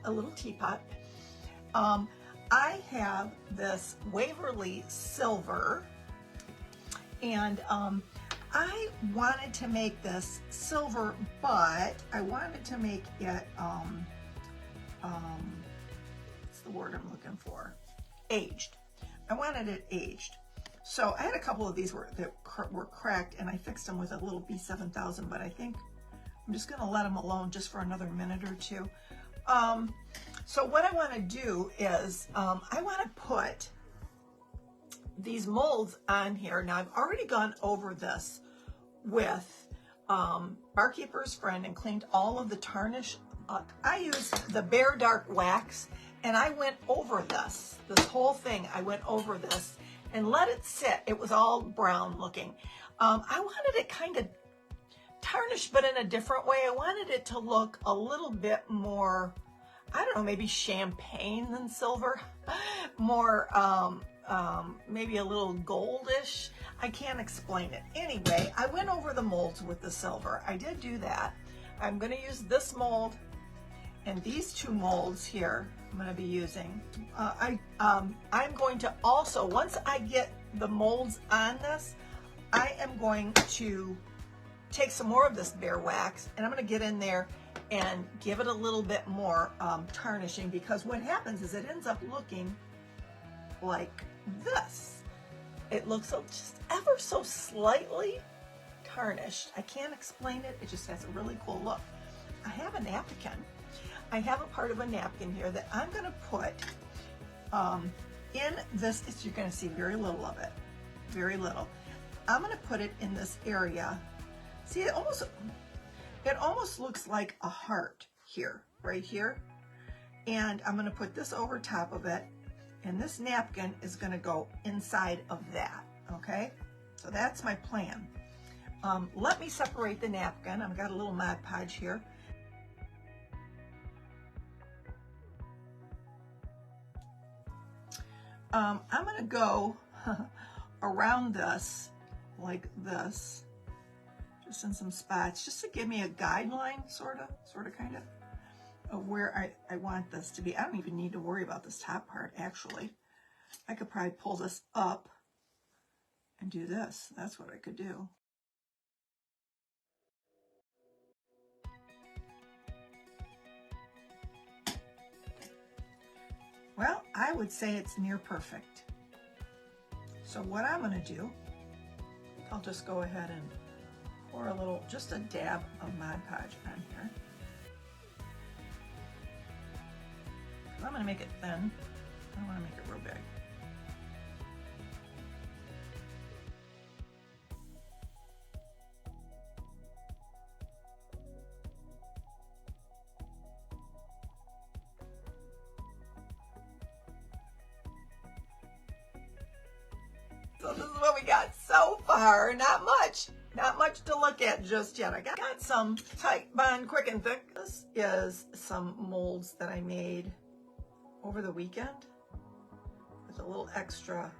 a little teapot. I have this Waverly silver, and I wanted to make this silver, but I wanted to make it, what's the word I'm looking for? Aged. I wanted it aged. So I had a couple of these that were cracked, and I fixed them with a little B7000, but I think I'm just gonna let them alone just for another minute or two. So what I wanna do is, I wanna put these molds on here. Now I've already gone over this with Barkeeper's Friend and cleaned all of the tarnish. I used the Bare Dark Wax, and I went over this whole thing. I went over this and let it sit. It was all brown looking. I wanted it kind of tarnished, but in a different way. I wanted it to look a little bit more, I don't know, maybe champagne than silver, more, maybe a little goldish. I can't explain it. Anyway, I went over the molds with the silver. I did do that. I'm going to use this mold and these two molds here I'm going to be using. I'm going to also, once I get the molds on this, I am going to take some more of this bare wax, and I'm going to get in there and give it a little bit more tarnishing, because what happens is it ends up looking like this. It looks just ever so slightly tarnished. I can't explain it. It just has a really cool look. I have a napkin. I have a part of a napkin here that I'm going to put in this. You're going to see very little of it, very little. I'm going to put it in this area. See, it almost looks like a heart here, right here. And I'm going to put this over top of it, and this napkin is going to go inside of that. Okay, so that's my plan. Let me separate the napkin. I've got a little Mod Podge here. I'm going to go around this like this, just in some spots, just to give me a guideline, sort of, kind of where I want this to be. I don't even need to worry about this top part, actually. I could probably pull this up and do this. That's what I could do. Well, I would say it's near perfect. So what I'm going to do, I'll just go ahead and pour a little, just a dab of Mod Podge on here. I'm going to make it thin. I don't want to make it real big. So this is what we got so far. Not much to look at just yet. I got some Tight Bond Quick and Thick. This is some molds that I made over the weekend with a little extra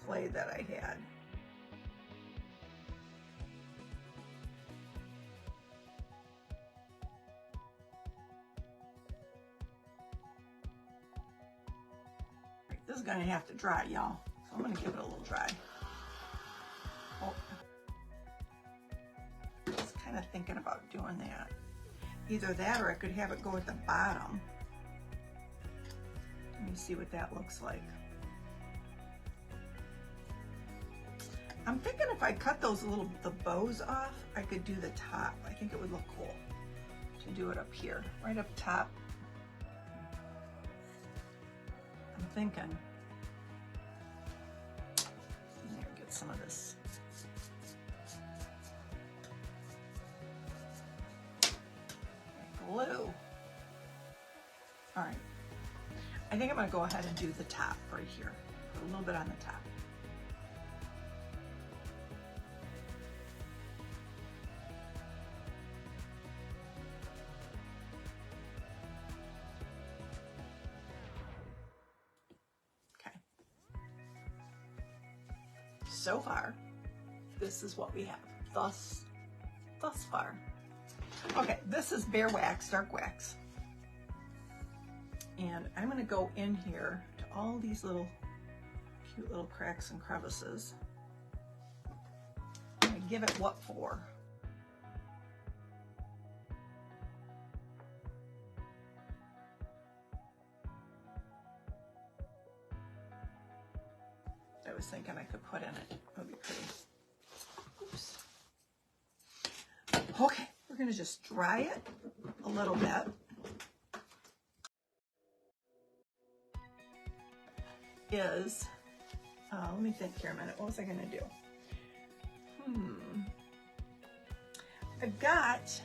clay that I had. This is going to have to dry, y'all. I'm going to give it a little dry. Oh. Just kind of thinking about doing that. Either that, or I could have it go at the bottom. Let me see what that looks like. I'm thinking if I cut those the bows off, I could do the top. I think it would look cool to do it up here, right up top. I'm thinking. Some of this. Glue. All right. I think I'm going to go ahead and do the top right here. Put a little bit on the top. So far, this is what we have thus far. Okay, this is bare wax, dark wax. And I'm going to go in here to all these little cute little cracks and crevices. I'm going to give it what for. I was thinking I could put in it. It would be pretty. Oops. Okay, we're going to just dry it a little bit. Let me think here a minute. What was I going to do? I've got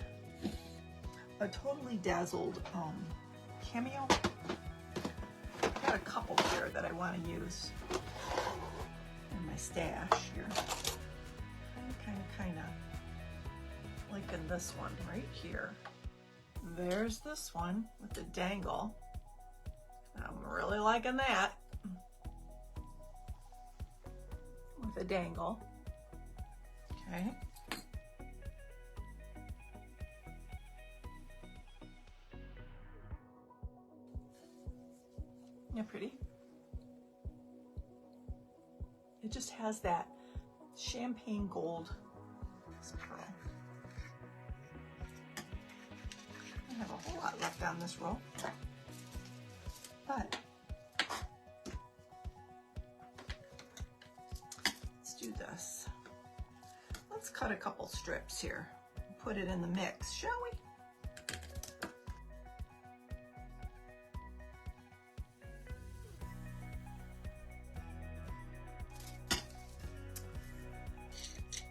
a Totally Dazzled Cameo. I've got a couple here that I want to use in my stash here. Kind of liking this one right here. There's this one with the dangle. I'm really liking that. With a dangle. Okay. Yeah, pretty. It just has that champagne gold pearl. I don't have a whole lot left on this roll, but let's do this. Let's cut a couple strips here and put it in the mix, shall we?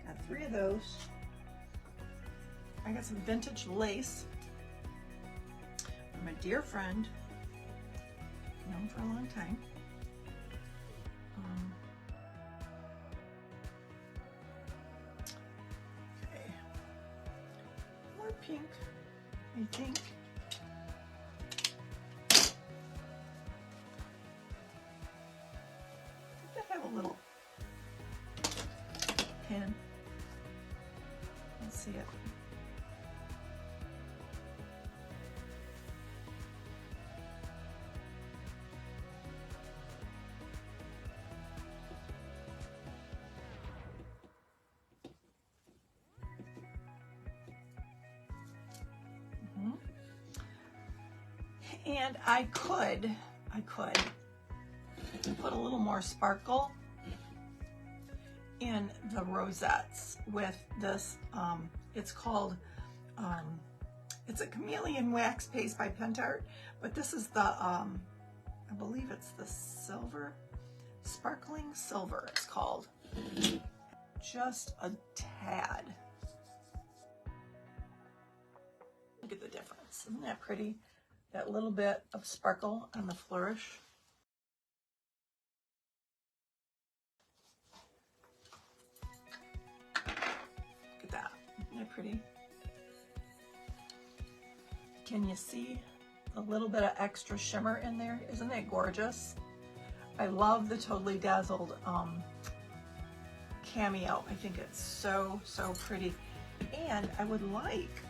Got 3 of those. I got some vintage lace from a dear friend, known for a long time. Okay, more pink, I think. I have a little pin. Let's see it. And I could put a little more sparkle in the rosettes with this. It's called, it's a chameleon wax paste by Pentart, but this is the, I believe it's the silver, sparkling silver it's called. Just a tad. Look at the difference, isn't that pretty? That little bit of sparkle on the flourish. Look at that, isn't that pretty? Can you see a little bit of extra shimmer in there? Isn't that gorgeous? I love the Totally Dazzled Cameo. I think it's so, so pretty. And I would like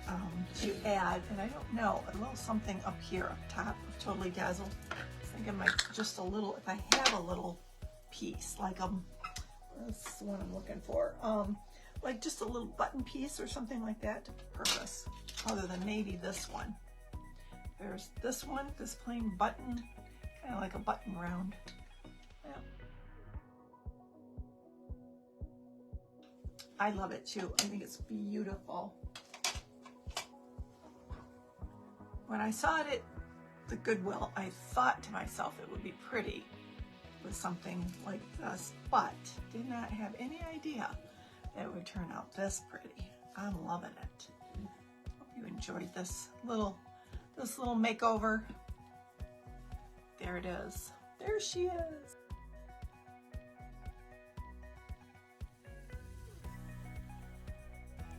to add, and I don't know, a little something up here, up top of Totally Dazzled. I think I might just a little, if I have a little piece, like that's the one I'm looking for, like just a little button piece or something like that to purpose, other than maybe this one. There's this one, this plain button, kind of like a button round. Yeah. I love it too. I think it's beautiful. When I saw it at the Goodwill, I thought to myself it would be pretty with something like this, but did not have any idea that it would turn out this pretty. I'm loving it. Hope you enjoyed this little makeover. There it is. There she is.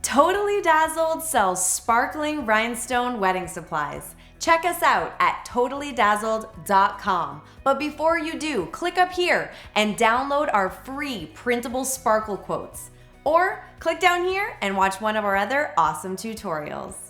Totally Dazzled sells sparkling rhinestone wedding supplies. Check us out at totallydazzled.com. But before you do, click up here and download our free printable sparkle quotes. Or click down here and watch one of our other awesome tutorials.